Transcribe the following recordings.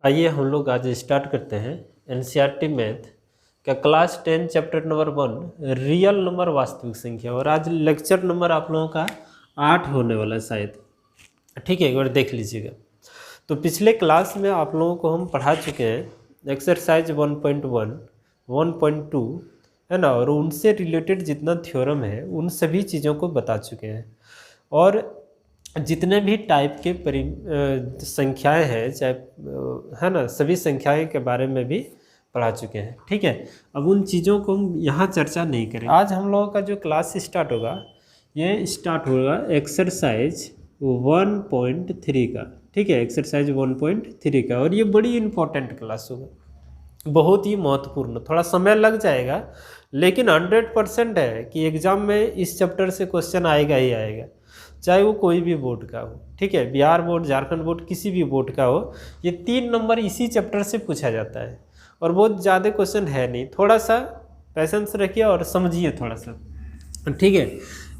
आइए हम लोग आज स्टार्ट करते हैं एनसीईआरटी मैथ का class 10 chapter number 1 real number वास्तविक संख्या। और आज लेक्चर नंबर आप लोगों का 8 होने वाला है शायद। ठीक है, एक बार देख लीजिएगा। तो पिछले क्लास में आप लोगों को हम पढ़ा चुके हैं एक्सरसाइज 1.1, 1.2 है ना, और उनसे रिलेटेड जितना थ्योरम है उन सभी चीज़ों को बता चुके हैं। और जितने भी टाइप के संख्याएं हैं, चाहे है ना, सभी संख्याएं के बारे में भी पढ़ा चुके हैं। ठीक है, अब उन चीज़ों को हम यहाँ चर्चा नहीं करेंगे। आज हम लोगों का जो क्लास स्टार्ट होगा, ये स्टार्ट होगा एक्सरसाइज 1.3 का। ठीक है, एक्सरसाइज 1.3 का, और ये बड़ी इंपॉर्टेंट क्लास होगा, बहुत ही महत्वपूर्ण। थोड़ा समय लग जाएगा, लेकिन 100% है कि एग्ज़ाम में इस चैप्टर से क्वेश्चन आएगा ही आएगा, चाहे वो कोई भी बोर्ड का हो। ठीक है, बिहार बोर्ड, झारखंड बोर्ड, किसी भी बोर्ड का हो, ये 3 नंबर इसी चैप्टर से पूछा जाता है। और बहुत ज़्यादा क्वेश्चन है नहीं, थोड़ा सा पैसेंस रखिए और समझिए थोड़ा सा। ठीक है,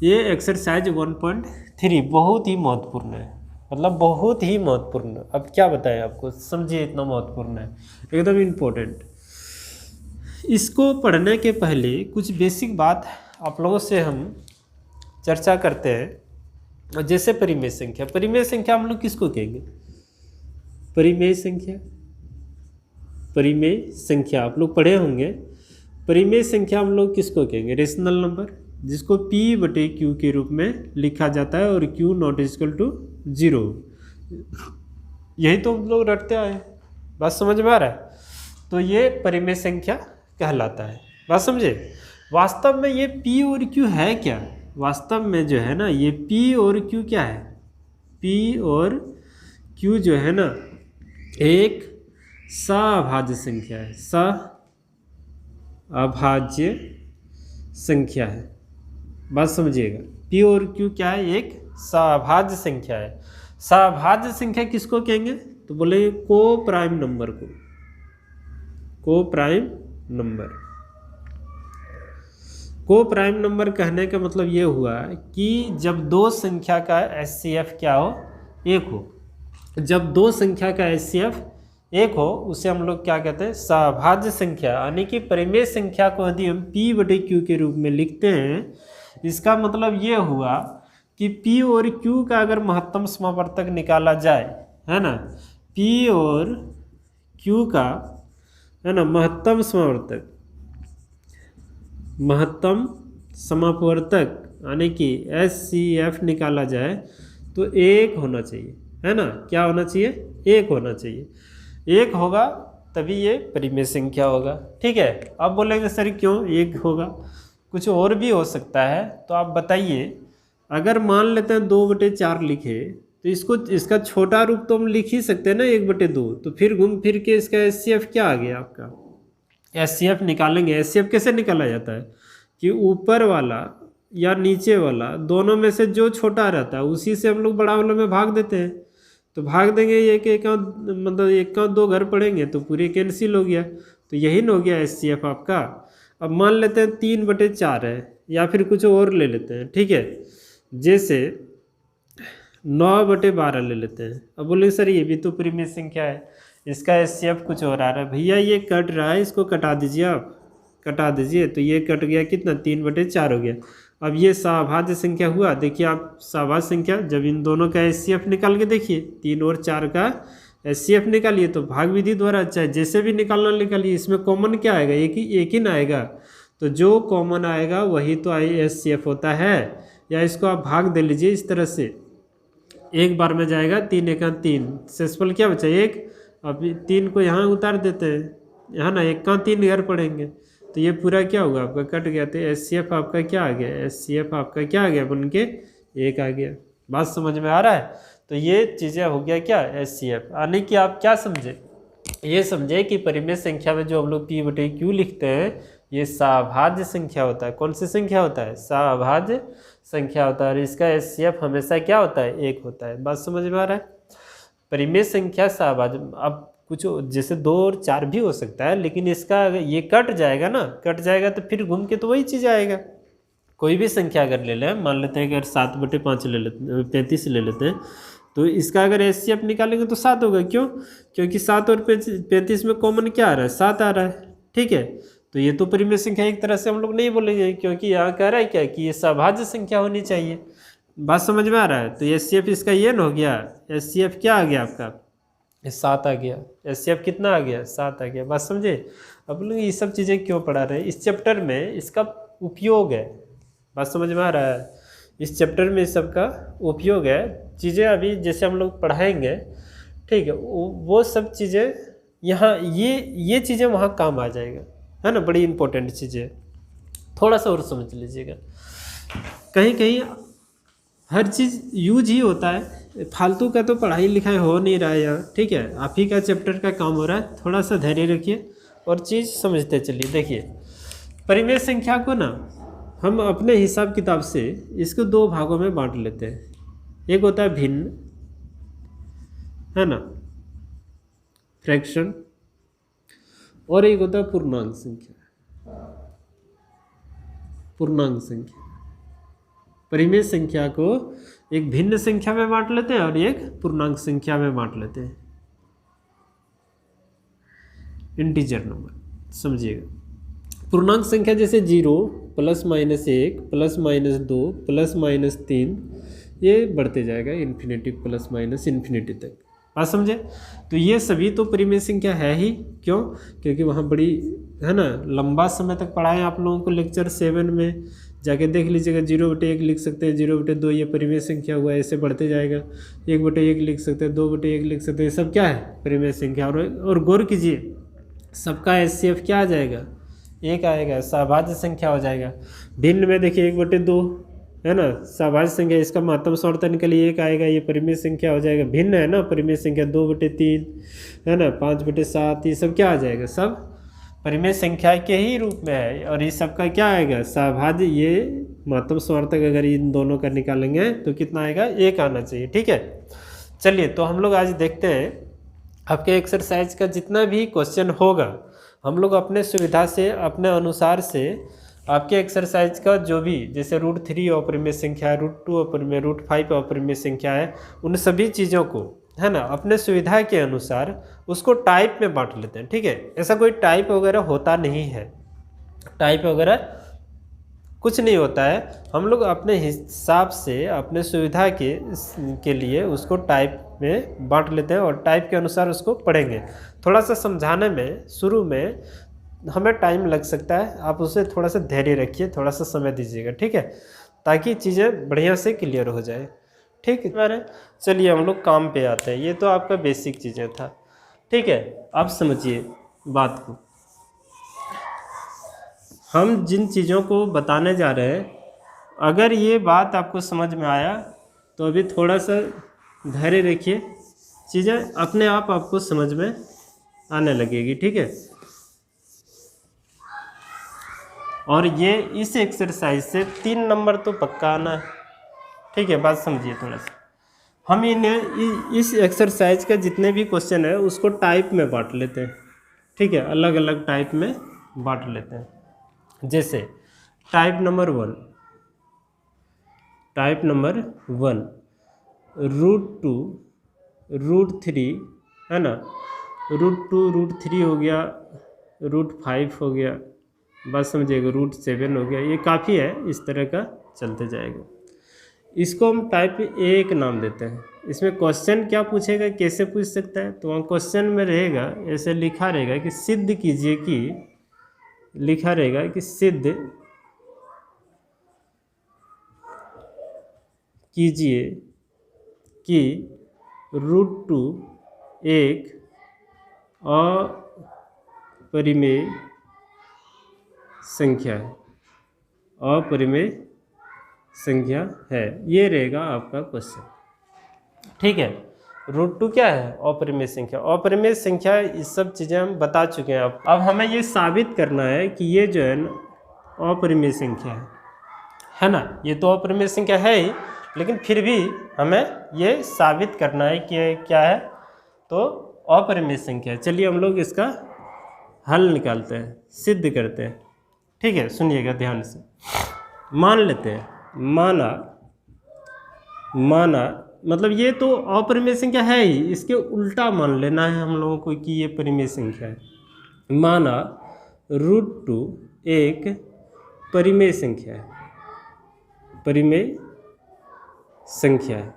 ये एक्सरसाइज 1.3 बहुत ही महत्वपूर्ण है, मतलब बहुत ही महत्वपूर्ण। अब क्या बताएं आपको, समझिए इतना महत्वपूर्ण है, एकदम इम्पोर्टेंट। इसको पढ़ने के पहले कुछ बेसिक बात आप लोगों से हम चर्चा करते हैं। जैसे परिमेय संख्या, परिमेय संख्या हम लोग किसको कहेंगे? परिमेय संख्या, परिमेय संख्या आप लोग पढ़े होंगे। परिमेय संख्या हम लोग किसको कहेंगे? रेशनल नंबर, जिसको P/Q के रूप में लिखा जाता है, और Q नॉट इक्वल टू 0। यही तो हम लोग रटते आए, बात समझ में आ रहा है? तो ये परिमेय संख्या कहलाता है, बात समझे। वास्तव में ये P और Q है क्या? वास्तव में जो है ना, ये P और Q क्या है? P और Q जो है ना, एक सअभाज्य संख्या है, सअभाज्य संख्या है, बात समझिएगा। P और Q क्या है? एक सअभाज्य संख्या है। सअभाज्य संख्या किसको कहेंगे? तो बोले को प्राइम नंबर को, को प्राइम नंबर। को प्राइम नंबर कहने का मतलब ये हुआ कि जब दो संख्या का HCF क्या हो? एक हो। जब दो संख्या का HCF एक हो, उसे हम लोग क्या कहते हैं? सअभाज्य संख्या। यानी कि परिमेय संख्या को यदि हम P/Q के रूप में लिखते हैं, इसका मतलब ये हुआ कि P और Q का अगर महत्तम समावर्तक निकाला जाए, है ना, P और Q का, है ना, महत्तम समावर्तक, महत्तम समापवर्तक यानी कि HCF निकाला जाए तो एक होना चाहिए, है ना। क्या होना चाहिए? एक होना चाहिए। एक होगा तभी ये परिमेय संख्या होगा। ठीक है, अब बोलेंगे सर क्यों एक होगा? कुछ और भी हो सकता है, तो आप बताइए। अगर मान लेते हैं 2/4 लिखे, तो इसका छोटा रूप तो हम लिख ही सकते हैं ना, 1/2। तो फिर घूम फिर के इसका HCF क्या आ गया आपका? HCF निकालेंगे। HCF कैसे निकाला जाता है कि ऊपर वाला या नीचे वाला दोनों में से जो छोटा रहता है उसी से हम लोग बड़ा वाला में भाग देते हैं। तो भाग देंगे, मतलब एक का 2 घर पड़ेंगे तो पूरे कैंसिल हो गया। तो यही न हो गया HCF आपका। अब मान लेते हैं 3/4 है, या फिर कुछ और ले लेते हैं। ठीक है, जैसे 9/12 ले लेते हैं। अब बोले सर ये भी तो परिमेय संख्या है, इसका HCF कुछ और आ रहा है। भैया ये कट रहा है, इसको कटा दीजिए, आप कटा दीजिए। तो ये कट गया, कितना? 3/4 हो गया। अब ये सअभाज्य संख्या हुआ। देखिए आप, सअभाज्य संख्या जब इन दोनों का HCF निकाल के देखिए, 3 और 4 का HCF निकालिए, तो भाग विधि द्वारा, चाहे जैसे भी निकालना निकालिए, इसमें कॉमन क्या आएगा? एक ही ना आएगा। तो जो कॉमन आएगा वही तो HCF होता है। या इसको आप भाग दे लीजिए इस तरह से, एक बार में जाएगा, 3 × 3, शेषफल क्या बचा? 1। अब 3 को यहाँ उतार देते हैं, यहाँ ना, 1 का 3 घर पड़ेंगे, तो ये पूरा क्या होगा आपका? कट गया। तो HCF आपका क्या आ गया? HCF आपका क्या आ गया? बन के 1 आ गया। बात समझ में आ रहा है? तो ये चीज़ें हो गया क्या? HCF। यानी कि आप क्या समझे? ये समझे कि परिमेय संख्या में जो हम लोग P/Q लिखते हैं, ये सअभाज्य संख्या होता है। कौन सी संख्या होता है? सअभाज्य संख्या होता है। और इसका HCF हमेशा क्या होता है? 1 होता है। बात समझ में आ रहा है? परिमेय संख्या सअभाज्य। अब कुछ जैसे 2 और 4 भी हो सकता है, लेकिन इसका ये कट जाएगा ना, कट जाएगा तो फिर घूम के तो वही चीज़ आएगा। कोई भी संख्या अगर ले लें, मान लेते हैं अगर 7/5 ले लेते, 35 ले लेते हैं, तो इसका अगर HCF निकालेंगे तो 7 होगा। क्यों? क्योंकि 7 और 35 में कॉमन क्या आ रहा है? 7 आ रहा है। ठीक है, तो ये तो परिमेय संख्या एक तरह से हम लोग नहीं बोलेंगे, क्योंकि यहाँ कह रहा है क्या कि ये सभाज्य संख्या होनी चाहिए। बात समझ में आ रहा है? तो HCF इसका ये न हो गया, HCF क्या आ गया आपका? 7 आ गया। HCF कितना आ गया? 7 आ गया। बात समझे? अब लोग ये सब चीज़ें क्यों पढ़ा रहे हैं? इस चैप्टर में इसका उपयोग है। बात समझ में आ रहा है? इस चैप्टर में इस सब का उपयोग है। चीज़ें अभी जैसे हम लोग पढ़ाएंगे, ठीक है, वो सब चीज़ें यहाँ ये चीज़ें वहाँ काम आ जाएगा, है ना। बड़ी इंपॉर्टेंट चीज़ें, थोड़ा सा और समझ लीजिएगा। कहीं कहीं हर चीज़ यूज ही होता है, फालतू का तो पढ़ाई लिखाई हो नहीं रहा है यहाँ। ठीक है, आप ही का चैप्टर का काम हो रहा है, थोड़ा सा धैर्य रखिए और चीज़ समझते चलिए। देखिए, परिमेय संख्या को ना हम अपने हिसाब किताब से इसको 2 भागों में बांट लेते हैं। एक होता है भिन्न, है ना, फ्रैक्शन, और एक होता है पूर्णांक संख्या। पूर्णांक संख्या, परिमेय संख्या को एक भिन्न संख्या में बांट लेते हैं और एक पूर्णांक संख्या में बांट लेते हैं, इंटीजर नंबर। समझिएगा, पूर्णांक संख्या जैसे 0 +- 1 +-2 +-3, ये बढ़ते जाएगा इन्फिनिटी +- इन्फिनिटी तक। बात समझे? तो ये सभी तो परिमेय संख्या है ही। क्यों? क्योंकि वहाँ बड़ी, है ना, लंबा समय तक पढ़ाएं आप लोगों को। लेक्चर 7 में जाके देख लीजिएगा, 0/1 लिख सकते हैं, 0/2 ये परिमेय संख्या हुआ, ऐसे बढ़ते जाएगा। 1/1 लिख सकते हैं, 2/1 लिख सकते हैं, सब क्या है? परिमेय संख्या। और गौर कीजिए, सबका HCF क्या आ जाएगा? 1 आएगा, सभाज्य संख्या हो जाएगा। भिन्न में देखिए 1/2, है ना, सभाज्य संख्या, इसका महत्तम समर्थन के लिए 1 आएगा, ये परिमेय संख्या हो जाएगा। भिन्न है ना, परिमेय संख्या 2/3, है ना, 5/7, ये सब क्या आ जाएगा? सब परिमेय संख्या के ही रूप में है। और ये सबका क्या आएगा? सभाज्य। ये महत्तम समर्थक अगर इन दोनों का निकालेंगे तो कितना आएगा? 1 आना चाहिए। ठीक है, चलिए, तो हम लोग आज देखते हैं आपके एक्सरसाइज का जितना भी क्वेश्चन होगा, हम लोग अपने सुविधा से, अपने अनुसार से आपके एक्सरसाइज का जो भी, जैसे √3 अपरिमेय संख्या है, √2 अपरिमेय, √5 अपरिमेय संख्या है, उन सभी चीज़ों को, है ना, अपने सुविधा के अनुसार उसको टाइप में बांट लेते हैं। ठीक है, ऐसा कोई टाइप वगैरह होता नहीं है, टाइप वगैरह कुछ नहीं होता है। हम लोग अपने हिसाब से, अपने सुविधा के लिए उसको टाइप में बांट लेते हैं और टाइप के अनुसार उसको पढ़ेंगे। थोड़ा सा समझाने में शुरू में हमें टाइम लग सकता है, आप उसे थोड़ा सा धैर्य रखिए, थोड़ा सा समय दीजिएगा। ठीक है, ताकि चीज़ें बढ़िया से क्लियर हो जाए। ठीक है, चलिए हम लोग काम पे आते हैं। ये तो आपका बेसिक चीज़ें था। ठीक है, आप समझिए बात को। हम जिन चीज़ों को बताने जा रहे हैं, अगर ये बात आपको समझ में आया तो अभी थोड़ा सा धैर्य रखिए, चीज़ें अपने आप आपको समझ में आने लगेगी। ठीक है, और ये इस एक्सरसाइज से 3 नंबर तो पक्का आना है। ठीक है, बात समझिए थोड़ा सा। हम इस एक्सरसाइज का जितने भी क्वेश्चन है उसको टाइप में बांट लेते हैं। ठीक है, अलग अलग टाइप में बांट लेते हैं। जैसे टाइप नंबर 1, √2 √3, है ना, √2 √3 हो गया, √5 हो गया, बात समझिएगा, √7 हो गया। ये काफ़ी है, इस तरह का चलते जाएगा। इसको हम टाइप 1 नाम देते हैं। इसमें क्वेश्चन क्या पूछेगा, कैसे पूछ सकता है? तो वहाँ क्वेश्चन में रहेगा, ऐसे लिखा रहेगा कि सिद्ध कीजिए कि, लिखा रहेगा कि सिद्ध कीजिए कि √2 एक अपरिमेय संख्या है, अपरिमेय संख्या है। ये रहेगा आपका क्वेश्चन। ठीक है, √2 क्या है? अपरिमेय संख्या। अपरिमेय संख्या, इस सब चीज़ें हम बता चुके हैं। अब हमें ये साबित करना है कि ये जो है अपरिमेय संख्या है ना। ये तो अपरिमेय संख्या है ही, लेकिन फिर भी हमें ये साबित करना है कि क्या है, तो अपरिमेय संख्या है। चलिए हम लोग इसका हल निकालते हैं, सिद्ध करते हैं। ठीक है, सुनिएगा ध्यान से। मान लेते हैं, माना मतलब ये तो अपरिमेय संख्या है ही, इसके उल्टा मान लेना है हम लोगों को कि ये परिमेय संख्या है। माना √2 एक परिमेय संख्या है, परिमेय संख्या है,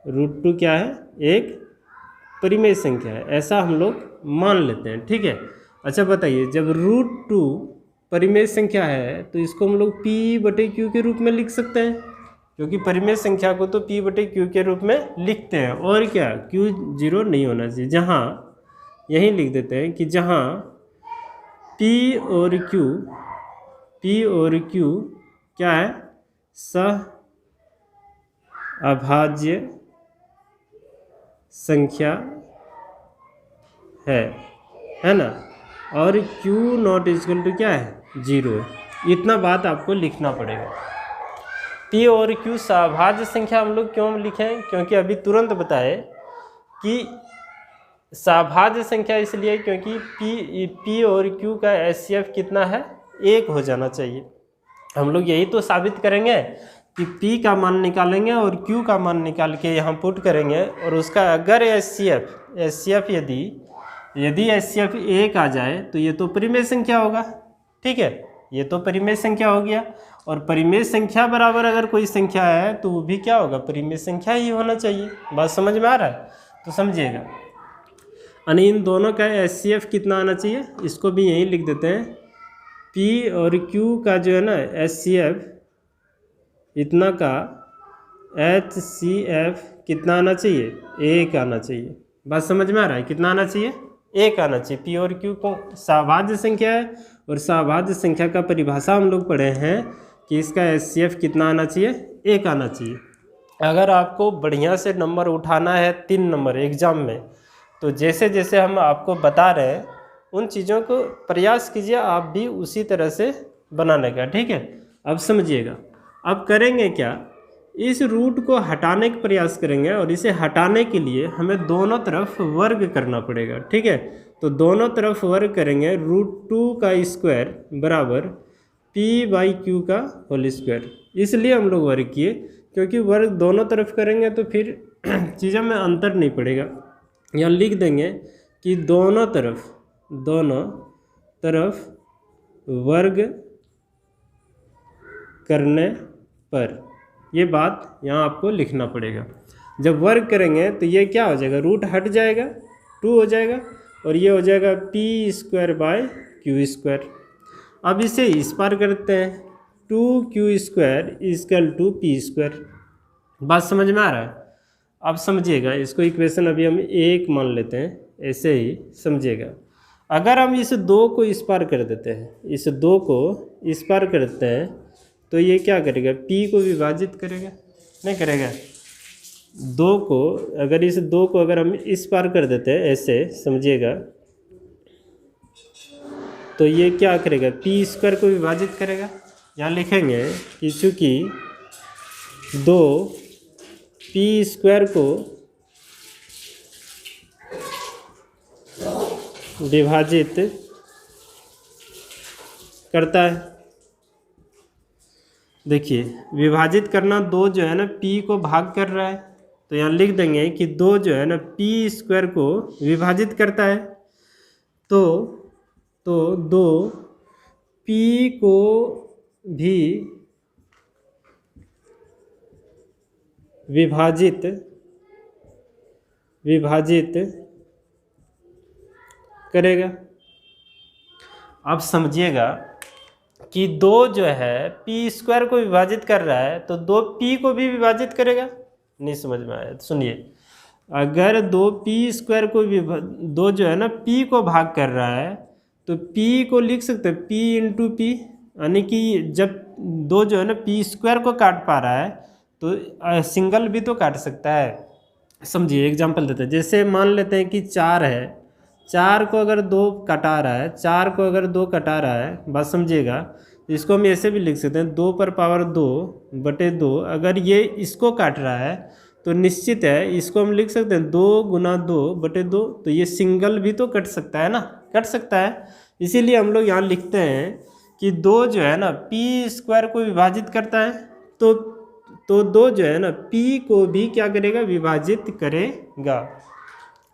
√2 क्या है, एक परिमेय संख्या है, ऐसा हम लोग मान लेते हैं, ठीक है। अच्छा बताइए, जब √2 परिमेय संख्या है तो इसको हम लोग p/q के रूप में लिख सकते हैं, क्योंकि परिमेय संख्या को तो p/q के रूप में लिखते हैं। और क्या, q 0 नहीं होना चाहिए, जहाँ यहीं लिख देते हैं कि जहाँ p और q क्या है, सह-अभाज्य संख्या है ना, और q क्या है, 0 है। इतना बात आपको लिखना पड़ेगा। p और q सहभाज्य संख्या हम लोग क्यों लिखें, क्योंकि अभी तुरंत बताए कि सहभाज्य संख्या इसलिए क्योंकि p और q का HCF कितना है, 1 हो जाना चाहिए। हम लोग यही तो साबित करेंगे कि p का मान निकालेंगे और q का मान निकाल के यहाँ पुट करेंगे, और उसका अगर HCF यदि HCF 1 आ जाए तो ये तो परिमेय संख्या होगा, ठीक है, ये तो परिमेय संख्या हो गया। और परिमेय संख्या बराबर अगर कोई संख्या है तो वो भी क्या होगा, परिमेय संख्या ही होना चाहिए। बात समझ में आ रहा है, तो समझिएगा। यानी इन दोनों का HCF कितना आना चाहिए, इसको भी यहीं लिख देते हैं। p और q का जो है ना HCF इतना का HCF कितना आना चाहिए, 1 आना चाहिए। बात समझ में आ रहा है, कितना आना चाहिए, 1 आना चाहिए। p और q को सहभाज्य संख्या है, और सहभाज्य संख्या का परिभाषा हम लोग पढ़े हैं कि इसका HCF कितना आना चाहिए, 1 आना चाहिए। अगर आपको बढ़िया से नंबर उठाना है 3 नंबर एग्जाम में, तो जैसे जैसे हम आपको बता रहे हैं उन चीज़ों को प्रयास कीजिए आप भी उसी तरह से बनाने का, ठीक है। अब समझिएगा, अब करेंगे क्या, इस रूट को हटाने का प्रयास करेंगे, और इसे हटाने के लिए हमें दोनों तरफ वर्ग करना पड़ेगा, ठीक है। तो दोनों तरफ वर्ग करेंगे, √2 का स्क्वायर बराबर p/q का होल स्क्वायर। इसलिए हम लोग वर्ग किए, क्योंकि वर्ग दोनों तरफ करेंगे तो फिर चीज़ों में अंतर नहीं पड़ेगा। यहाँ लिख देंगे कि दोनों तरफ वर्ग करने पर, ये बात यहाँ आपको लिखना पड़ेगा। जब वर्ग करेंगे तो ये क्या हो जाएगा, रूट हट जाएगा, 2 हो जाएगा, और ये हो जाएगा p²/q²। अब इसे इस पार करते हैं, 2q² = p²। बात समझ में आ रहा है। अब समझिएगा, इसको इक्वेशन अभी हम 1 मान लेते हैं, ऐसे ही समझिएगा। अगर हम इस 2 को इस पार कर देते हैं, इस 2 को इस पार करते हैं, तो ये क्या करेगा, p को विभाजित करेगा, नहीं करेगा। 2 को अगर इस 2 को अगर हम इस पार कर देते हैं, ऐसे समझिएगा, तो ये क्या करेगा, p² को विभाजित करेगा। यहाँ लिखेंगे कि चूँकि 2 p² को विभाजित करता है। देखिए, विभाजित करना, 2 जो है ना p को भाग कर रहा है, तो यहाँ लिख देंगे कि 2 जो है ना p² को विभाजित करता है। तो 2 p को भी विभाजित करेगा। अब समझिएगा कि 2 जो है p² को विभाजित कर रहा है, तो 2 p को भी विभाजित करेगा। नहीं समझ में आया, सुनिए, अगर 2 p² को 2 जो है ना p को भाग कर रहा है, तो p को लिख सकते हैं p × p, यानी कि जब 2 जो है ना p² को काट पा रहा है तो सिंगल भी तो काट सकता है। समझिए, एग्जांपल देते हैं, जैसे मान लेते हैं कि 4 है, 4 को अगर 2 कटा रहा है, 4 को अगर 2 कटा रहा है, बात समझिएगा, तो इसको हम ऐसे भी लिख सकते हैं 2/2/2। अगर ये इसको काट रहा है तो निश्चित है इसको हम लिख सकते हैं 2 × 2/2। तो ये सिंगल भी तो कट सकता है ना, कट सकता है। इसीलिए हम लोग यहाँ लिखते हैं कि 2 जो है ना p² को विभाजित करता है। तो तो 2 जो है ना p को भी क्या करेगा, विभाजित करेगा।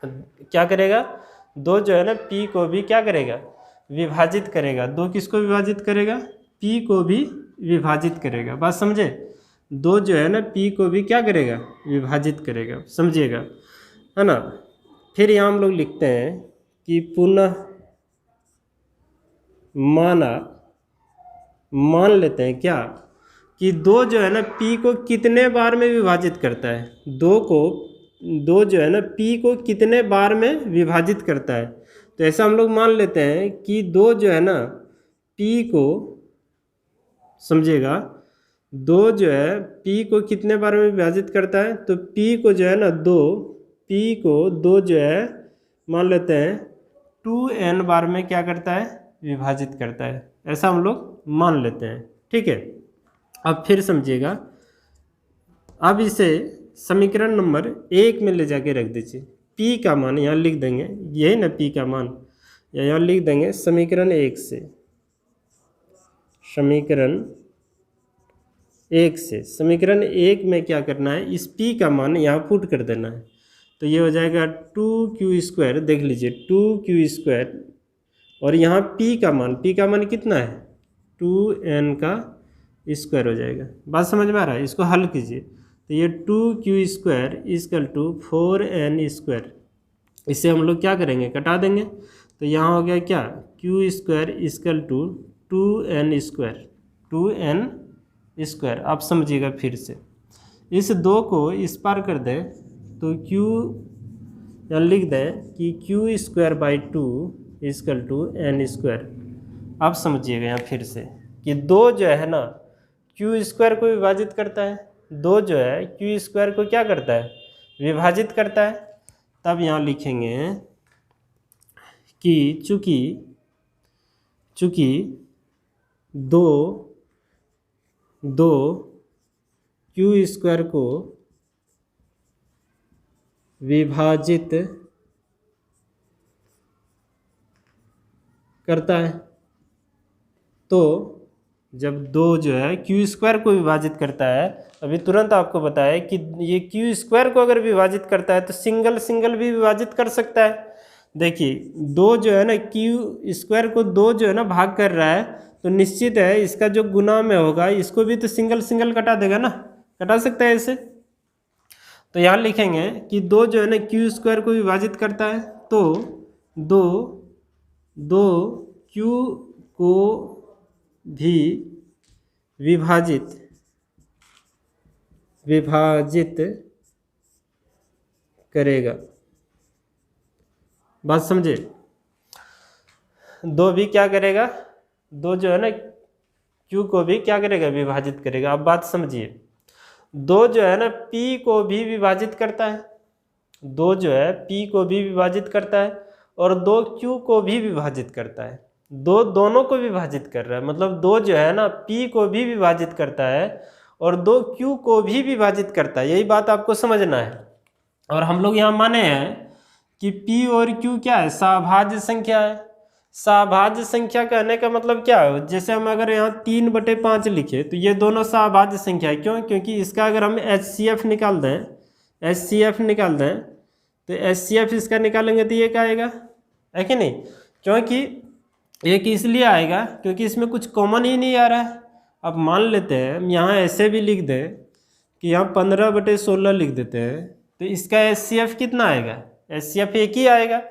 क्या करेगा, 2 जो है ना p को भी क्या करेगा, विभाजित करेगा। 2 किसको विभाजित करेगा, p को भी विभाजित करेगा। बात समझे, 2 जो है ना p को भी क्या करेगा, विभाजित करेगा, समझिएगा, है ना। फिर यहाँ हम लोग लिखते हैं कि पुनः मान लेते हैं क्या, कि 2 जो है ना p को कितने बार में विभाजित करता है। 2 जो है ना p को कितने बार में विभाजित करता है। तो ऐसा हम लोग मान लेते हैं कि 2 जो है ना p को, समझिएगा, 2 जो है p को कितने बार में विभाजित करता है। तो p को जो है ना p को 2 जो है मान लेते हैं 2n बार में क्या करता है, विभाजित करता है। ऐसा हम लोग मान लेते हैं, ठीक है। अब फिर समझिएगा, अब इसे समीकरण नंबर 1 में ले जाके रख दीजिए। p का मान यहाँ लिख देंगे, यही ना p का मान, या यहाँ लिख देंगे समीकरण 1 से, समीकरण 1 में क्या करना है, इस p का मान यहाँ पुट कर देना है। तो ये हो जाएगा 2q², देख लीजिए 2q², और यहाँ p का मान कितना है, 2n का स्क्वायर हो जाएगा। बात समझ में आ रहा है, इसको हल कीजिए। तो ये 2q² इक्वल टू 4n², इसे हम लोग क्या करेंगे, कटा देंगे। तो यहाँ हो गया क्या, q² इक्वल टू 2n²। आप समझिएगा फिर से, इस 2 को इस पार कर दें तो q यहाँ लिख दें कि q²/2 इक्वल टू n²। आप समझिएगा यहाँ फिर से कि 2 जो है ना q² को विभाजित करता है, 2 जो है q² को क्या करता है, विभाजित करता है। तब यहाँ लिखेंगे कि चूँकि 2 q² को विभाजित करता है, तो जब 2 जो है q² को विभाजित करता है, अभी तुरंत आपको बताया कि ये q² को अगर विभाजित करता है तो सिंगल भी विभाजित कर सकता है। देखिए 2 जो है ना q² को 2 जो है ना भाग कर रहा है, तो निश्चित है इसका जो गुना में होगा इसको भी तो सिंगल कटा देगा ना, कटा सकता है इसे। तो यहाँ लिखेंगे कि 2 जो है ना q² को विभाजित करता है, तो 2 q को भी विभाजित करेगा। बात समझे, 2 भी क्या करेगा, 2 जो है ना q को भी क्या करेगा, विभाजित करेगा। अब बात समझिए, 2 जो है ना p को भी विभाजित करता है, 2 जो है p को भी विभाजित करता है, और 2 q को भी विभाजित करता है। 2 दोनों को विभाजित कर रहा है, मतलब 2 जो है ना p को भी विभाजित करता है और 2 q को भी विभाजित करता है। यही बात आपको समझना है। और हम लोग यहाँ माने हैं कि p और q क्या है, सहभाज्य संख्या है। सहभाज्य संख्या कहने का मतलब क्या है, जैसे हम अगर यहाँ 3/5 लिखे तो ये दोनों सहभाज्य संख्या है। क्यों, क्योंकि इसका अगर हम HCF निकाल दें, तो HCF इसका निकालेंगे तो ये क्या आएगा, है कि नहीं। क्योंकि एक इसलिए आएगा क्योंकि इसमें कुछ कॉमन ही नहीं आ रहा है। अब मान लेते हैं हम यहाँ ऐसे भी लिख दें कि यहाँ 15/16 लिख देते हैं, तो इसका HCF कितना आएगा, HCF एक ही आएगा।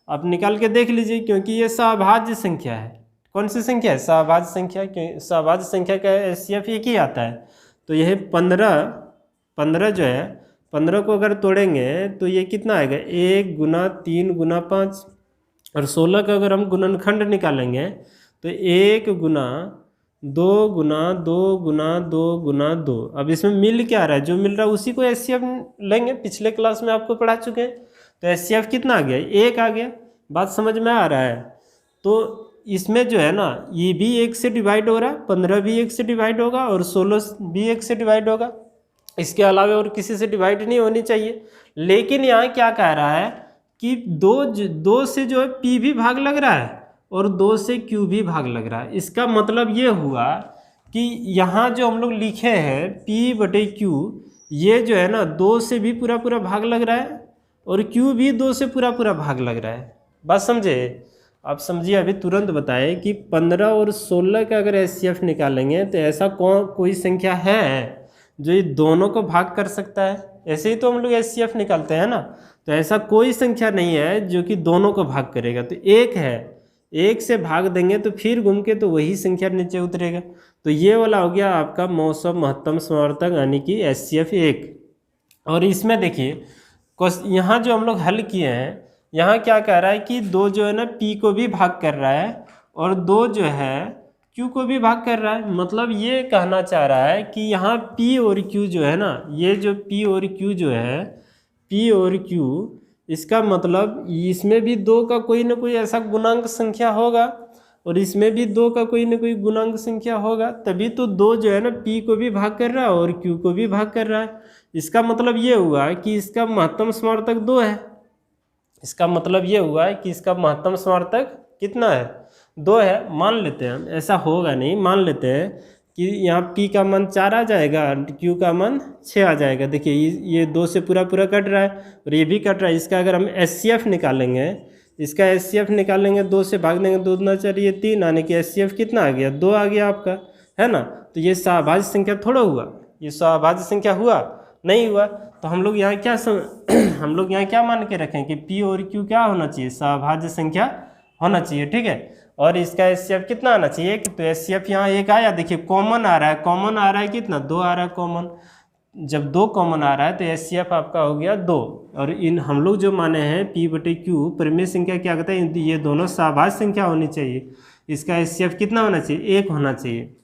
आप निकाल के देख लीजिए, क्योंकि ये सहभाज्य संख्या है। कौन सी संख्या है, सहभाज्य संख्या। सहभाज्य संख्या का HCF एक ही आता है। तो यह 15 जो है, 15 को अगर तोड़ेंगे तो ये कितना आएगा, 1 गुना 3 गुना 5, और 16 का अगर हम गुणनखंड निकालेंगे तो 1 गुना 2 गुना 2 गुना 2 गुना 2। अब इसमें मिल क्या आ रहा है, जो मिल रहा है उसी को HCF लेंगे। पिछले क्लास में आपको पढ़ा चुके हैं। तो HCF कितना आ गया, 1 आ गया। बात समझ में आ रहा है। तो इसमें जो है ना ये भी 1 से डिवाइड हो रहा है, 15 भी 1 से डिवाइड होगा और 16 भी 1 से डिवाइड होगा। इसके अलावा और किसी से डिवाइड नहीं होनी चाहिए। लेकिन यहाँ क्या कह रहा है कि 2 से जो है P भी भाग लग रहा है और 2 से Q भी भाग लग रहा है। इसका मतलब ये हुआ कि यहाँ जो हम लोग लिखे हैं P/Q, ये जो है ना 2 से भी पूरा पूरा भाग लग रहा है और Q भी 2 से पूरा पूरा भाग लग रहा है। बात समझे? आप समझिए, अभी तुरंत बताए कि 15 और 16 का अगर HCF निकालेंगे तो ऐसा कोई संख्या है जो ये दोनों को भाग कर सकता है? ऐसे ही तो हम लोग HCF निकालते हैं ना। तो ऐसा कोई संख्या नहीं है जो कि दोनों को भाग करेगा। तो एक है, एक से भाग देंगे तो फिर घूम के तो वही संख्या नीचे उतरेगा। तो ये वाला हो गया आपका मौसम महत्तम समावर्तक यानी कि HCF 1। और इसमें देखिए यहाँ जो हम लोग हल किए हैं, यहाँ क्या कह रहा है कि 2 जो है ना P को भी भाग कर रहा है और 2 जो है Q को भी भाग कर रहा है। मतलब ये कहना चाह रहा है कि यहाँ P और Q जो है ना, ये जो P और Q जो है, P और Q, इसका मतलब इसमें भी 2 का कोई ना कोई ऐसा गुणांक संख्या होगा और इसमें भी 2 का कोई ना कोई गुणांक संख्या होगा, तभी तो 2 जो है ना P को भी भाग कर रहा है और Q को भी भाग कर रहा है। इसका मतलब ये हुआ कि इसका महत्तम समावर्तक 2 है। इसका मतलब ये हुआ कि इसका महत्तम समावर्तक कितना है? 2 है। मान लेते हैं हम, ऐसा होगा नहीं, मान लेते हैं कि यहाँ P का मान 4 आ जाएगा, Q का मान 6 आ जाएगा। देखिए ये 2 से पूरा पूरा कट रहा है और ये भी कट रहा है। इसका अगर हम HCF निकालेंगे, इसका HCF निकालेंगे, 2 से भाग देंगे, 2 दूना 4, ये 3, यानी कि HCF कितना आ गया? 2 आ गया आपका, है ना। तो ये सहभाज्य संख्या थोड़ा हुआ, ये सहभाज्य संख्या हुआ नहीं हुआ। तो हम लोग यहाँ क्या हम लोग यहाँ क्या मान के रखें कि P और Q क्या होना चाहिए? सहभाज्य संख्या होना चाहिए, ठीक है। और इसका HCF कितना आना चाहिए? तो HCF यहाँ 1 आया, देखिए कॉमन आ रहा है, कॉमन आ रहा है कितना? 2 आ रहा है कॉमन। जब 2 कॉमन आ रहा है तो HCF आपका हो गया 2। और इन हम लोग जो माने हैं P/Q परिमेय संख्या क्या कहता है? ये दोनों सहभाज्य संख्या होनी चाहिए। इसका HCF कितना होना चाहिए? 1 होना चाहिए।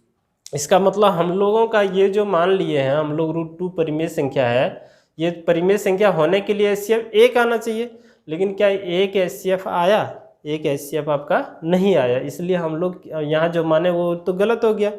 इसका मतलब हम लोगों का ये जो मान लिए हैं हम लोग √2 परिमेय संख्या है, ये परिमेय संख्या होने के लिए HCF 1 आना चाहिए। लेकिन क्या एक HCF आया? एक HCF आपका नहीं आया, इसलिए हम लोग यहाँ जो माने वो तो गलत हो गया।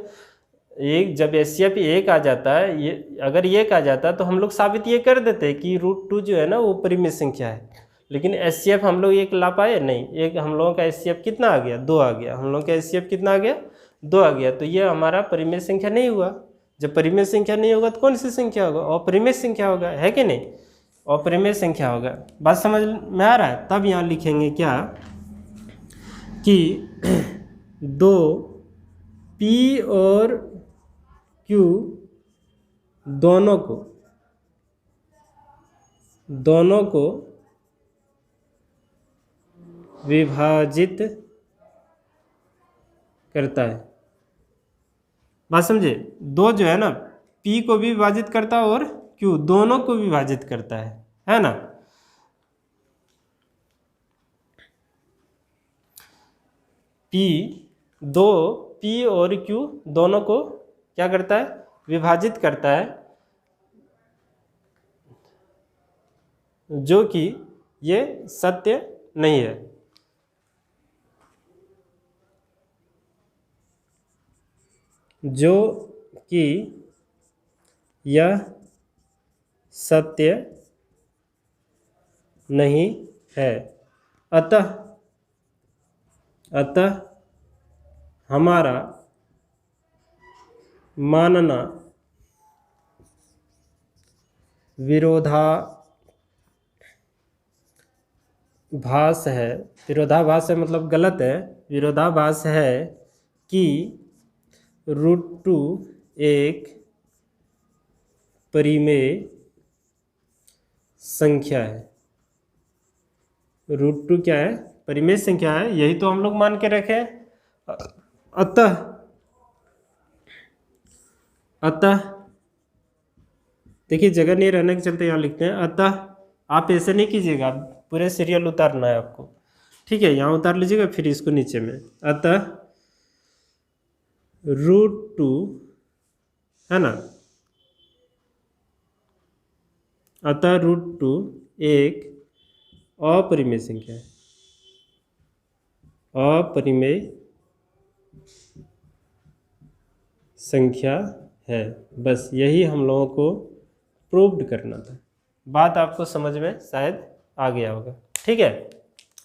एक जब HCF 1 आ जाता है, ये अगर 1 आ जाता तो हम लोग साबित ये कर देते कि √2 जो है ना वो परिमेय संख्या है। लेकिन HCF हम लोग 1 ला पाए नहीं। एक हम लोगों का HCF कितना आ गया? 2 आ गया। हम लोग का HCF कितना आ गया? 2 आ गया। तो ये हमारा परिमेय संख्या नहीं हुआ। जब परिमेय संख्या नहीं होगा तो कौन सी संख्या होगा? अपरिमेय संख्या होगा, है कि नहीं? अपरिमेय संख्या होगा। बात समझ में आ रहा है? तब यहाँ लिखेंगे क्या कि 2 P और Q दोनों को विभाजित करता है। बात समझे? 2 जो है ना P को भी विभाजित करता है और Q दोनों को विभाजित करता है ना। दो P और Q दोनों को क्या करता है? विभाजित करता है, जो कि ये सत्य नहीं है। जो कि यह सत्य नहीं है। अतः हमारा मानना विरोधाभास है। विरोधाभास है मतलब गलत है। विरोधाभास है कि √2 एक परिमेय संख्या है। √2 क्या है? परिमेय संख्या है। यही तो हम लोग मान के रखे। अतः देखिए जगह नहीं रहने के चलते यहाँ लिखते हैं अतः। आप ऐसे नहीं कीजिएगा, पूरे सीरियल उतारना है आपको, ठीक है। यहाँ उतार लीजिएगा, फिर इसको नीचे में। अतः √2 है ना, अतः √2 एक अपरिमेय संख्या है। अपरिमेय संख्या है। बस यही हम लोगों को प्रूव्ड करना था। बात आपको समझ में शायद आ गया होगा, ठीक है।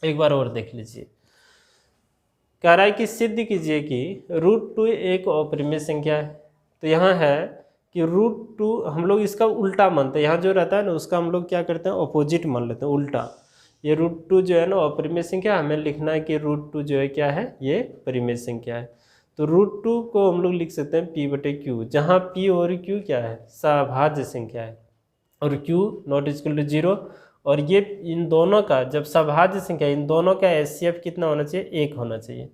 एक बार और देख लीजिए। कह रहा है कि सिद्ध कीजिए कि √2 एक अपरिमेय संख्या है। तो यहाँ है कि √2 हम लोग इसका उल्टा मानते हैं, यहाँ जो रहता है ना उसका हम लोग क्या करते हैं अपोजिट मान लेते हैं, उल्टा। ये √2 जो है ना अपरिमेय संख्या, हमें लिखना है कि √2 जो है क्या है, ये परिमेय संख्या है। तो √2 को हम लोग लिख सकते हैं p/q, जहाँ p और q क्या है, सभाज्य संख्या है, और q ≠ 0। और ये इन दोनों का जब सभाज्य संख्या, इन दोनों का HCF कितना होना चाहिए, 1 होना चाहिए।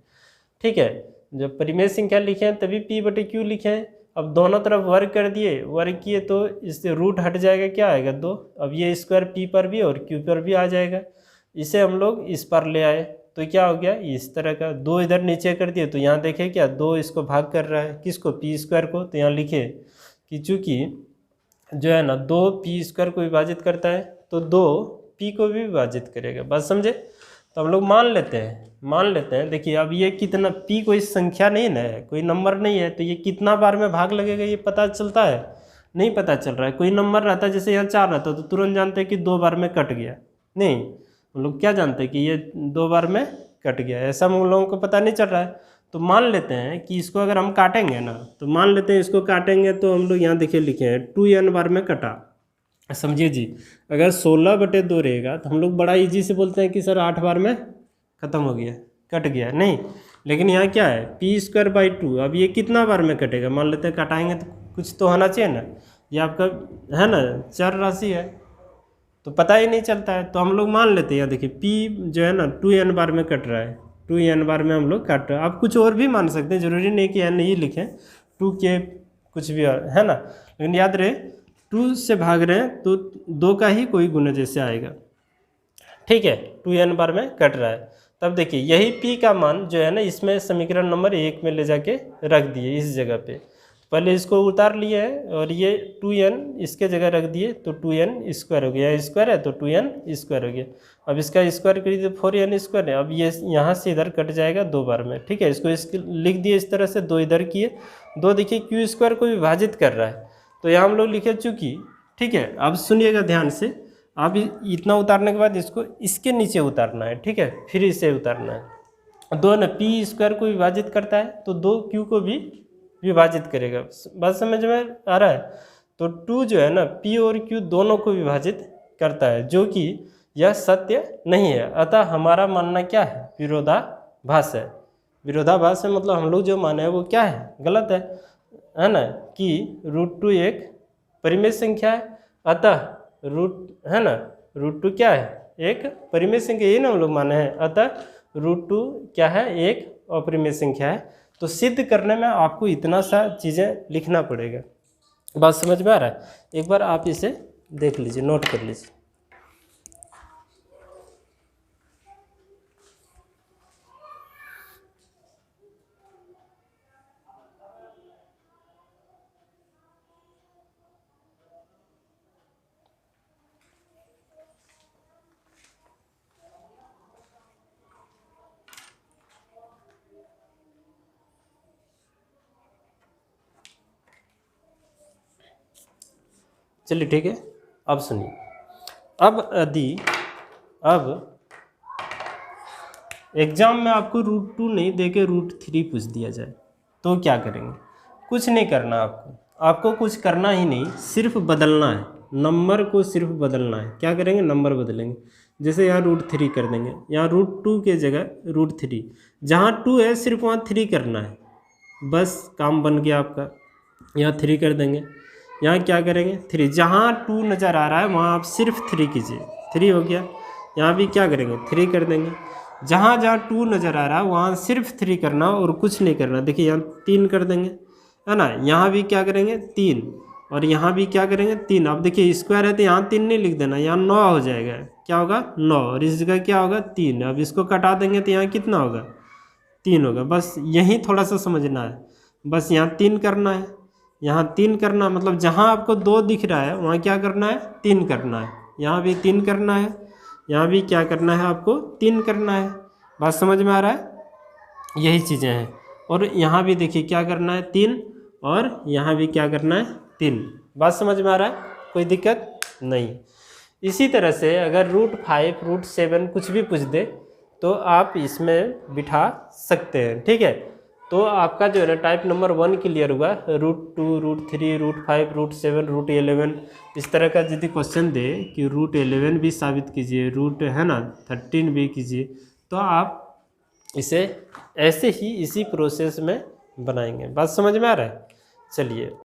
ठीक है, जब परिमेय संख्या लिखे हैं तभी p/q लिखे हैं। अब दोनों तरफ वर्ग कर दिए, वर्ग किए तो इससे रूट हट जाएगा, क्या आएगा 2। अब ये स्क्वायर p पर भी और q पर भी आ जाएगा, इसे हम लोग इस पर ले आए तो क्या हो गया, इस तरह का 2 इधर नीचे कर दिए। तो यहाँ देखें क्या 2 इसको भाग कर रहा है, किसको, p² को। तो यहाँ लिखे कि चूँकि जो है ना 2 p² को विभाजित करता है तो 2 p को भी विभाजित करेगा। बात समझे। तो हम लोग मान लेते हैं, देखिए अब ये कितना, p कोई संख्या नहीं ना है, कोई नंबर नहीं है, तो ये कितना बार में भाग लगेगा ये पता चलता है, नहीं पता चल रहा है। कोई नंबर रहता है, जैसे यहाँ 4 रहता तो तुरंत जानते हैं कि 2 बार में कट गया, नहीं, हम लोग क्या जानते हैं कि ये 2 बार में कट गया, ऐसा हम लोगों को पता नहीं चल रहा है। तो मान लेते हैं कि इसको अगर हम काटेंगे ना, तो मान लेते हैं इसको काटेंगे तो हम लोग यहाँ देखिए लिखे हैं 2n बार में कटा। समझिए जी, अगर 16/2 रहेगा तो हम लोग बड़ा इजी से बोलते हैं कि सर 8 बार में ख़त्म हो गया, कट गया, नहीं। लेकिन यहाँ क्या है, p²/2। अब ये कितना बार में कटेगा, मान लेते हैं कटाएंगे तो कुछ तो होना चाहिए ना, ये आपका है ना चर राशि है, तो पता ही नहीं चलता है। तो हम लोग मान लेते हैं, यहाँ देखिए p जो है ना 2n बार में कट रहा है, 2n बार में हम लोग काट रहे हैं। आप कुछ और भी मान सकते हैं, ज़रूरी नहीं कि n ही लिखें, 2k कुछ भी और, है ना। लेकिन याद रहे 2 से भाग रहे हैं तो 2 का ही कोई गुना जैसे आएगा। ठीक है, 2n बार में कट रहा है। तब देखिए यही p का मान जो है ना इसमें समीकरण नंबर 1 में ले जाके रख दिए इस जगह पे। पहले इसको उतार लिए है और ये 2n इसके जगह रख दिए तो 2n² हो गया, स्क्वायर है तो 2n² हो गया। अब इसका स्क्वायर करिए तो 4n² है। अब ये यहाँ से इधर कट जाएगा 2 बार में। ठीक है, इसको लिख दिए इस तरह से, 2 इधर किए, 2 देखिए q² को विभाजित कर रहा है, तो यहाँ हम लोग लिखे चूँकि। ठीक है, अब सुनिएगा ध्यान से, अब इतना उतारने के बाद इसको इसके नीचे उतारना है। ठीक है, फिर इसे उतारना है। 2 ना p² को विभाजित करता है तो 2q को भी विभाजित करेगा। बात समझ में आ रहा है। तो 2 जो है ना p और q दोनों को विभाजित करता है, जो कि यह सत्य नहीं है। अतः हमारा मानना क्या है, विरोधाभास है। विरोधाभास है मतलब हम लोग जो माने हैं वो क्या है, गलत है ना, कि √2 एक परिमेय संख्या है। अतः है ना √2 क्या है, एक परिमेय संख्या, ये ना हम लोग माने हैं। अतः √2 क्या है, एक अपरिमेय संख्या है। तो सिद्ध करने में आपको इतना सा चीज़ें लिखना पड़ेगा। बात समझ में आ रहा है। एक बार आप इसे देख लीजिए, नोट कर लीजिए। चलिए ठीक है, अब सुनिए। अब एग्जाम में आपको √2 नहीं देके √3 पूछ दिया जाए तो क्या करेंगे? कुछ नहीं करना आपको कुछ करना ही नहीं, सिर्फ बदलना है, नंबर को सिर्फ बदलना है। क्या करेंगे, नंबर बदलेंगे। जैसे यहाँ √3 कर देंगे, यहाँ √2 के जगह √3, जहाँ 2 है सिर्फ वहाँ 3 करना है, बस काम बन गया आपका। यहाँ 3 कर देंगे, यहाँ क्या करेंगे 3, जहाँ 2 नज़र आ रहा है वहाँ आप सिर्फ 3 कीजिए, 3 हो गया। यहाँ भी क्या करेंगे 3 कर देंगे, जहाँ जहाँ 2 नज़र आ रहा है वहाँ सिर्फ 3 करना और कुछ नहीं करना। देखिए यहाँ 3 कर देंगे, है ना। यहाँ भी क्या करेंगे 3, और यहाँ भी क्या करेंगे 3। अब देखिए स्क्वायर है तो यहाँ 3 नहीं लिख देना, यहाँ 9 हो जाएगा। क्या होगा 9, और इस जगह क्या होगा 3। अब इसको कटा देंगे तो यहाँ कितना होगा 3 होगा। बस यही थोड़ा सा समझना है, बस यहाँ 3 करना है, यहाँ 3 करना, मतलब जहाँ आपको 2 दिख रहा है वहाँ क्या करना है 3 करना है। यहाँ भी 3 करना है, यहाँ भी क्या करना है आपको 3 करना है। बात समझ में आ रहा है, यही चीज़ें हैं। और यहाँ भी देखिए क्या करना है 3, और यहाँ भी क्या करना है 3। बात समझ में आ रहा है, कोई दिक्कत नहीं। इसी तरह से अगर √5 √7 कुछ भी पूछ दे तो आप इसमें बिठा सकते हैं। ठीक है, तो आपका जो है ना टाइप नंबर 1 क्लियर हुआ। √2, √3, √5, √7, √11 इस तरह का यदि क्वेश्चन दे कि √11 भी साबित कीजिए, रूट है ना 13 भी कीजिए, तो आप इसे ऐसे ही इसी प्रोसेस में बनाएंगे। बात समझ में आ रहा है? चलिए।